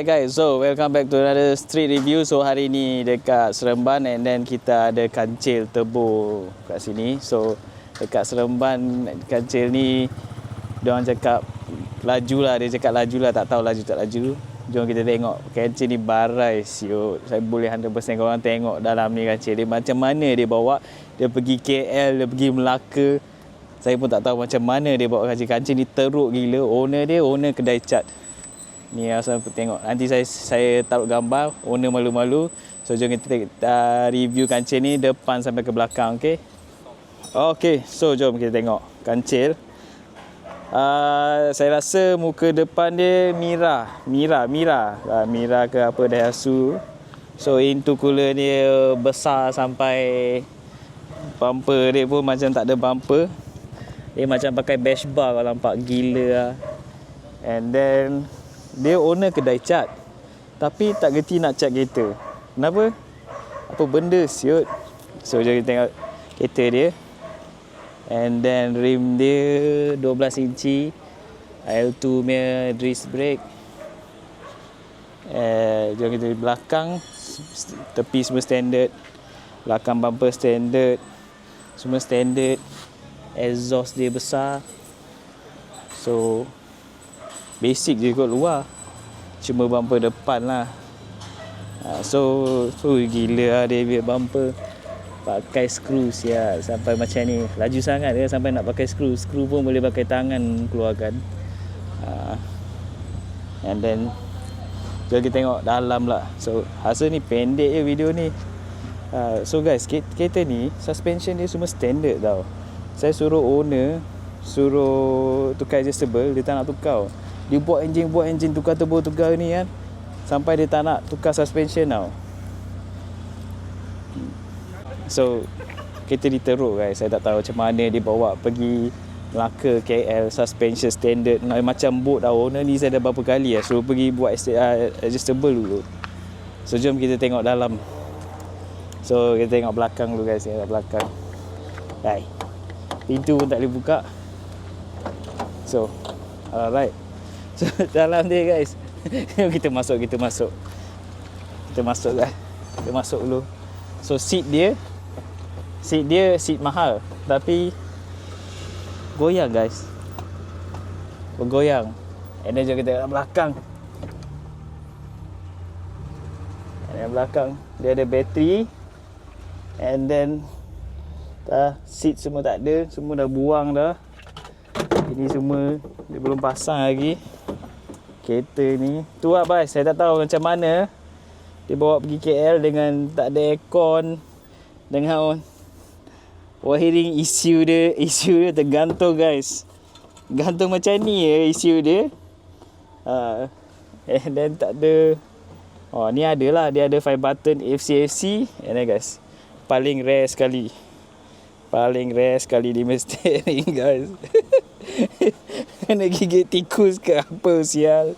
guys, so welcome back to another street review. So hari ni dekat Seremban and then kita ada kancil turbo kat sini. So dekat Seremban kancil ni diorang cakap laju lah, dia cakap laju lah, tak tahu laju tak laju. Jom kita tengok kancil ni barai siut. Saya boleh 100% korang tengok dalam ni kancil dia macam mana dia bawa. Dia pergi KL, dia pergi Melaka. Saya pun tak tahu macam mana dia bawa kancil. Kancil ni teruk gila. Owner kedai cat. Ni asal tengok. Nanti saya taruh gambar. Owner malu-malu. So jom kita review kancil ni depan sampai ke belakang, okey? Okey, so jom kita tengok kancil. Saya rasa muka depan dia Mira ke apa Daihatsu. So intercooler dia besar sampai bumper dia pun macam tak ada bumper. Dia macam pakai bash bar kalau nampak, gila lah. And then dia owner kedai cat, tapi tak gerti nak cat kereta. Kenapa? Apa benda siut. So jom kita tengok kereta dia. And then rim dia 12 inci, L2 punya disc brake. Jom kita di belakang. Tepi semua standard, belakang bumper standard, semua standard. Exhaust dia besar. So basic je kot luar, cuma bumper depan lah. So gila lah dia punya bumper. Pakai skru siap sampai macam ni. Laju sangat dia sampai nak pakai skru. Skru pun boleh pakai tangan keluarkan. And then jom kita tengok dalam lah. So rasa ni pendek je video ni. So guys, kereta ni suspension dia semua standard tau. Saya suruh owner tukar adjustable, dia tak nak tukar. Dia buat enjin, tukar turbo, tukar ni kan, sampai dia tak nak tukar suspension tau. So kereta ni teruk guys. Saya tak tahu macam mana dia bawa pergi Melaka, KL, suspension standard macam boat tau. Owner ni saya dah berapa kali suruh pergi buat adjustable dulu. So jom kita tengok dalam. So kita tengok belakang dulu guys. Tengok belakang. Hai, pintu pun tak boleh buka. So alright. So dalam dia guys. kita masuk guys. Kita masuk dulu. So seat dia seat mahal, tapi goyang guys. Bergoyang. And then jom kita tengok belakang. Dia ada bateri. And then seat semua tak ada, semua dah buang dah. Ini semua dia belum pasang lagi. Kereta ni tu lah guys. Saya tak tahu macam mana dia bawa pergi KL dengan tak ada aircon, dengan wiring issue dia tergantung guys. Gantung macam ni issue dia. And then tak ada. Ni adalah, dia ada 5 button FC. And then guys, paling rare sekali di steering guys. Nak gigit tikus ke apa sial.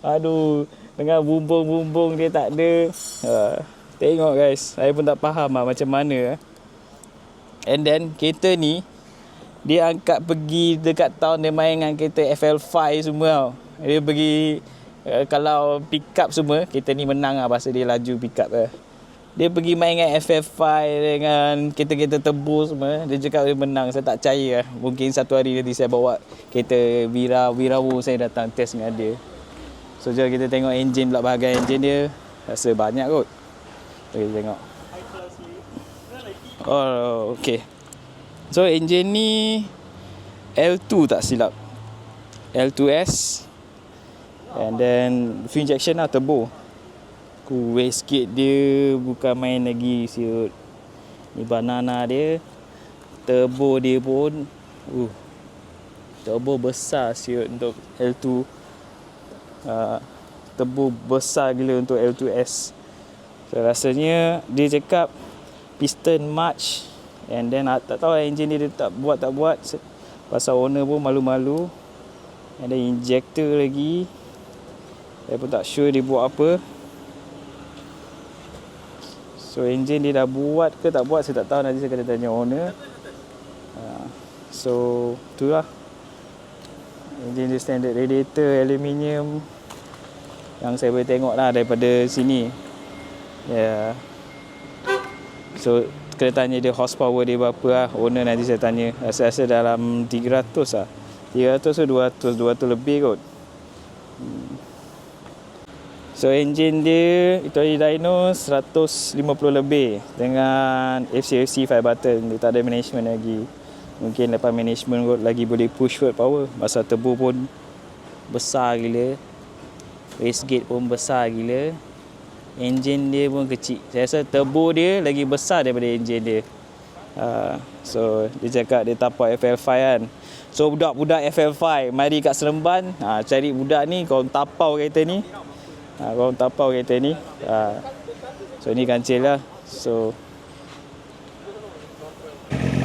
Aduh, dengan bumbung dia tak ada. Tengok guys, saya pun tak faham macam mana. And then kereta ni dia angkat pergi dekat town, dia main dengan kereta FL5 semua tau. Dia pergi kalau pick up semua, kereta ni menang lah pasal dia laju pick up lah. Dia pergi main dengan FF5 dengan kereta-kereta turbo semua. Dia cakap dia menang. Saya tak percaya lah. Mungkin satu hari nanti saya bawa kereta Virawo, saya datang test dengan dia. So jom kita tengok enjin pula, bahagian enjin dia. Rasa banyak kot. Kita tengok. Oh, okay. So enjin ni L2 tak silap, L2S. And then fuel injection lah, turbo. Wastegate dia bukan main lagi siut. Ni banana dia. Turbo dia pun turbo besar siut untuk L2. Turbo besar gila untuk L2S. So rasanya dia cakap piston March. And then tak tahu enjin dia tak buat. Pasal owner pun malu-malu. And then injector lagi, saya pun tak sure dia buat apa. So enjin dia dah buat ke tak buat saya tak tahu, nanti saya kena tanya owner. So itulah. Enjin dia standard, radiator aluminium. yang saya boleh tengok lah daripada sini. Ya. So kena tanya dia horsepower dia berapa lah. Owner nanti saya tanya. Rasa-rasa dalam 300 lah. 300 ke 200 lebih kot. So engine dia itu dyno 150 lebih dengan FC 5 button. Dia tak ada management lagi. Mungkin lepas management kot lagi boleh push forward power. Masa turbo pun besar gila. Wastegate pun besar gila. Engine dia pun kecil. Saya rasa turbo dia lagi besar daripada engine dia. So dia cakap dia tapak FL5 kan. So budak-budak FL5 mari kat Seremban, cari budak ni, korang tapau kereta ni. Korang tapau kereta ni. So ni kancil lah. So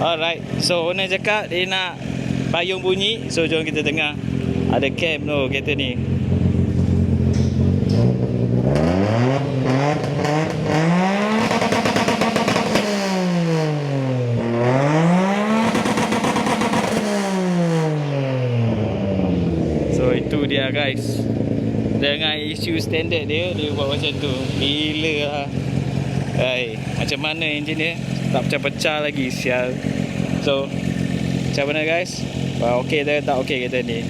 alright. So owner cakap dia nak payung bunyi. So jom kita dengar. Ada cam tu kereta ni. So itu dia guys. Dengan isu standard dia buat macam tu. Gila lah. Macam mana enjin dia? Tak pecah-pecah lagi sial. So macam mana guys? Okey tak okey kereta ni.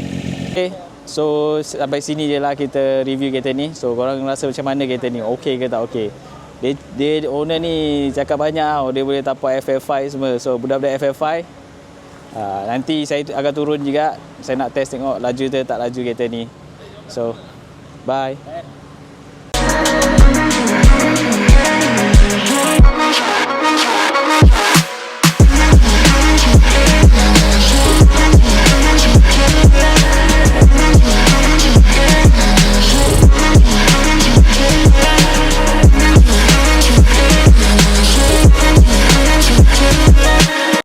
Okay. So sampai sini je lah kita review kereta ni. So korang rasa macam mana kereta ni? Okey ke tak okey? Dia owner ni cakap banyak tau. Dia boleh tapak FL5 semua. So budak-budak FL5 nanti saya akan turun juga. Saya nak test tengok laju ke tak laju kereta ni. So bye.